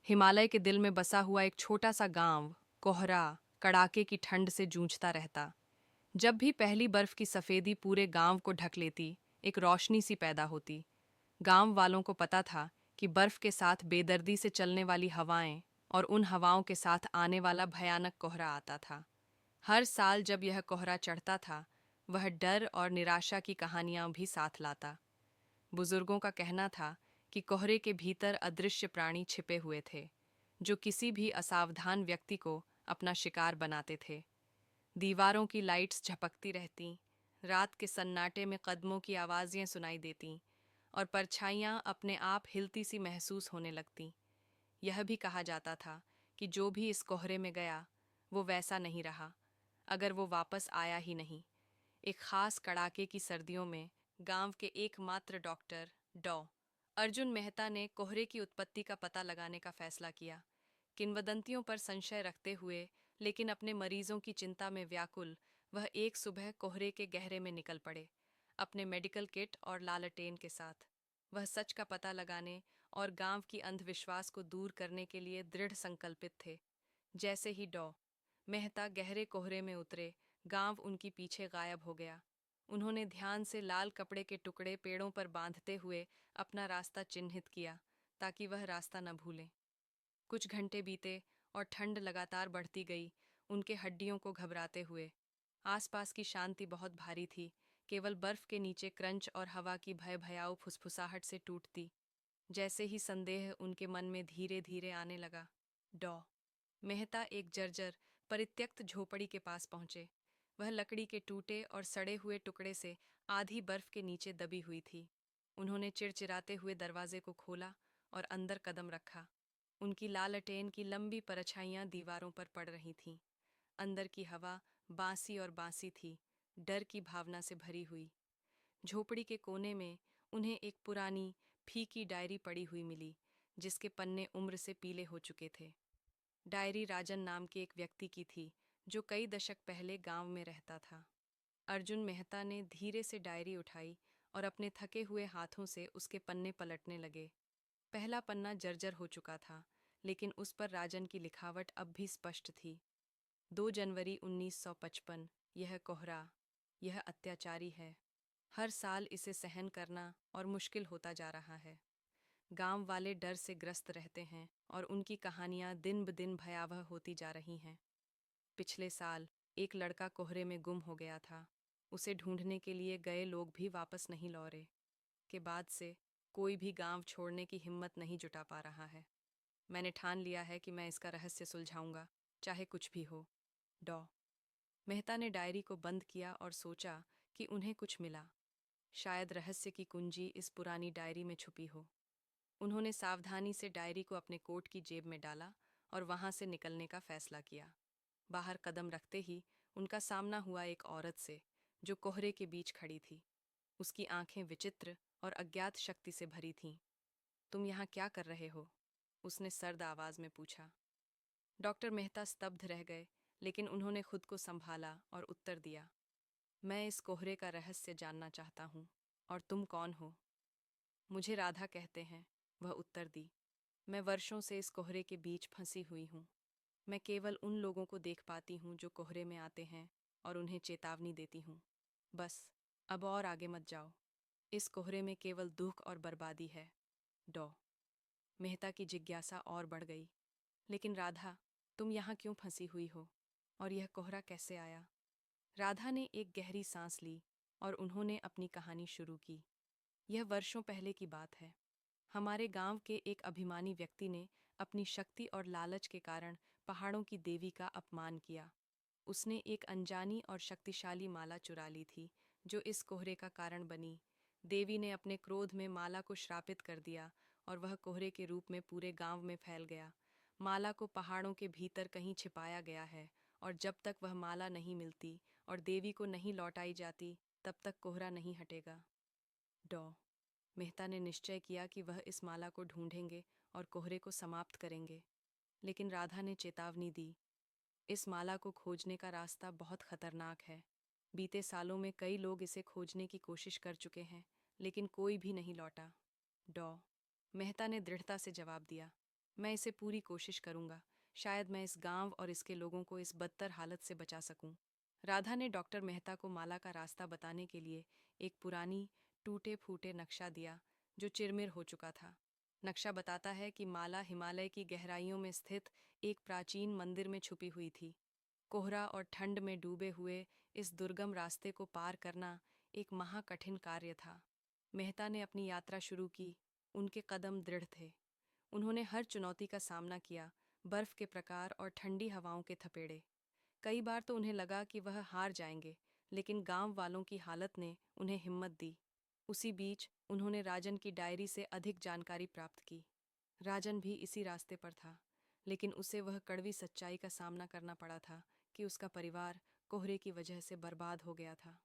हिमालय के दिल में बसा हुआ एक छोटा सा गांव कोहरा कड़ाके की ठंड से जूझता रहता। जब भी पहली बर्फ की सफेदी पूरे गांव को ढक लेती, एक रोशनी सी पैदा होती। गांव वालों को पता था कि बर्फ के साथ बेदर्दी से चलने वाली हवाएं और उन हवाओं के साथ आने वाला भयानक कोहरा आता था। हर साल जब यह कोहरा चढ़ता था, वह डर और निराशा की कहानियां भी साथ लाता। बुजुर्गों का कहना था कि कोहरे के भीतर अदृश्य प्राणी छिपे हुए थे, जो किसी भी असावधान व्यक्ति को अपना शिकार बनाते थे। दीवारों की लाइट्स झपकती रहतीं, रात के सन्नाटे में कदमों की आवाज़ें सुनाई देतीं और परछाइयाँ अपने आप हिलती सी महसूस होने लगतीं। यह भी कहा जाता था कि जो भी इस कोहरे में गया, वो वैसा नहीं रहा, अगर वो वापस आया ही नहीं। एक खास कड़ाके की सर्दियों में गांव के एकमात्र डॉक्टर डॉ अर्जुन मेहता ने कोहरे की उत्पत्ति का पता लगाने का फैसला किया। किंवदंतियों पर संशय रखते हुए लेकिन अपने मरीजों की चिंता में व्याकुल, वह एक सुबह कोहरे के गहरे में निकल पड़े, अपने मेडिकल किट और लालटेन के साथ। वह सच का पता लगाने और गांव की अंधविश्वास को दूर करने के लिए दृढ़ संकल्पित थे। जैसे ही डॉ मेहता गहरे कोहरे में उतरे, गांव उनकी पीछे गायब हो गया। उन्होंने ध्यान से लाल कपड़े के टुकड़े पेड़ों पर बांधते हुए अपना रास्ता चिन्हित किया, ताकि वह रास्ता न भूलें। कुछ घंटे बीते और ठंड लगातार बढ़ती गई, उनके हड्डियों को घबराते हुए। आसपास की शांति बहुत भारी थी, केवल बर्फ के नीचे क्रंच और हवा की भय भयाऊ फुसफुसाहट से टूटती। जैसे ही संदेह उनके मन में धीरे धीरे आने लगा, डॉ मेहता एक जर्जर परित्यक्त झोपड़ी के पास पहुंचे। वह लकड़ी के टूटे और सड़े हुए टुकड़े से आधी बर्फ के नीचे दबी हुई थी। उन्होंने चिड़चिड़ाते हुए दरवाजे को खोला और अंदर कदम रखा। उनकी लालटेन की लंबी परछाइयां दीवारों पर पड़ रही थीं। अंदर की हवा बांसी और बांसी थी, डर की भावना से भरी हुई। झोपड़ी के कोने में उन्हें एक पुरानी फीकी डायरी पड़ी हुई मिली, जिसके पन्ने उम्र से पीले हो चुके थे। डायरी राजन नाम के एक व्यक्ति की थी, जो कई दशक पहले गांव में रहता था। अर्जुन मेहता ने धीरे से डायरी उठाई और अपने थके हुए हाथों से उसके पन्ने पलटने लगे। पहला पन्ना जर्जर हो चुका था, लेकिन उस पर राजन की लिखावट अब भी स्पष्ट थी। 2 जनवरी 1955। यह कोहरा, यह अत्याचारी है। हर साल इसे सहन करना और मुश्किल होता जा रहा है। गांव वाले डर से ग्रस्त रहते हैं और उनकी कहानियां दिन ब दिन भयावह होती जा रही हैं। पिछले साल एक लड़का कोहरे में गुम हो गया था। उसे ढूंढने के लिए गए लोग भी वापस नहीं लौटे। के बाद से कोई भी गांव छोड़ने की हिम्मत नहीं जुटा पा रहा है। मैंने ठान लिया है कि मैं इसका रहस्य सुलझाऊंगा, चाहे कुछ भी हो। डॉ मेहता ने डायरी को बंद किया और सोचा कि उन्हें कुछ मिला। शायद रहस्य की कुंजी इस पुरानी डायरी में छुपी हो। उन्होंने सावधानी से डायरी को अपने कोट की जेब में डाला और वहां से निकलने का फैसला किया। बाहर कदम रखते ही उनका सामना हुआ एक औरत से, जो कोहरे के बीच खड़ी थी। उसकी आंखें विचित्र और अज्ञात शक्ति से भरी थीं। तुम यहाँ क्या कर रहे हो? उसने सर्द आवाज में पूछा। डॉक्टर मेहता स्तब्ध रह गए, लेकिन उन्होंने खुद को संभाला और उत्तर दिया, मैं इस कोहरे का रहस्य जानना चाहता हूँ। और तुम कौन हो? मुझे राधा कहते हैं, वह उत्तर दी। मैं वर्षों से इस कोहरे के बीच फंसी हुई हूँ। मैं केवल उन लोगों को देख पाती हूँ जो कोहरे में आते हैं, और उन्हें चेतावनी देती हूँ, बस अब और आगे मत जाओ। इस कोहरे में केवल दुख और बर्बादी है। डॉ मेहता की जिज्ञासा और बढ़ गई। लेकिन राधा, तुम यहाँ क्यों फंसी हुई हो? और यह कोहरा कैसे आया? राधा ने एक गहरी सांस ली और उन्होंने अपनी कहानी शुरू की। यह वर्षों पहले की बात है। हमारे गांव के एक अभिमानी व्यक्ति ने अपनी शक्ति और लालच के कारण पहाड़ों की देवी का अपमान किया। उसने एक अनजानी और शक्तिशाली माला चुरा ली थी, जो इस कोहरे का कारण बनी। देवी ने अपने क्रोध में माला को श्रापित कर दिया और वह कोहरे के रूप में पूरे गांव में फैल गया। माला को पहाड़ों के भीतर कहीं छिपाया गया है, और जब तक वह माला नहीं मिलती और देवी को नहीं लौटाई जाती, तब तक कोहरा नहीं हटेगा। डॉ मेहता ने निश्चय किया कि वह इस माला को ढूंढेंगे और कोहरे को समाप्त करेंगे। लेकिन राधा ने चेतावनी दी, इस माला को खोजने का रास्ता बहुत खतरनाक है। बीते सालों में कई लोग इसे खोजने की कोशिश कर चुके हैं, लेकिन कोई भी नहीं लौटा। डॉ मेहता ने दृढ़ता से जवाब दिया, मैं इसे पूरी कोशिश करूंगा। शायद मैं इस गांव और इसके लोगों को इस बदतर हालत से बचा सकूं। राधा ने डॉक्टर मेहता को माला का रास्ता बताने के लिए एक पुरानी टूटे फूटे नक्शा दिया जो चिरमिर हो चुका था। नक्शा बताता है कि माला हिमालय की गहराइयों में स्थित एक प्राचीन मंदिर में छुपी हुई थी। कोहरा और ठंड में डूबे हुए इस दुर्गम रास्ते को पार करना एक महाकठिन कार्य था। मेहता ने अपनी यात्रा शुरू की। उनके कदम दृढ़ थे। उन्होंने हर चुनौती का सामना किया, बर्फ के प्रकार और ठंडी हवाओं के थपेड़े। कई बार तो उन्हें लगा कि वह हार जाएंगे, लेकिन गांव वालों की हालत ने उन्हें हिम्मत दी। उसी बीच उन्होंने राजन की डायरी से अधिक जानकारी प्राप्त की। राजन भी इसी रास्ते पर था, लेकिन उसे वह कड़वी सच्चाई का सामना करना पड़ा था कि उसका परिवार कोहरे की वजह से बर्बाद हो गया था।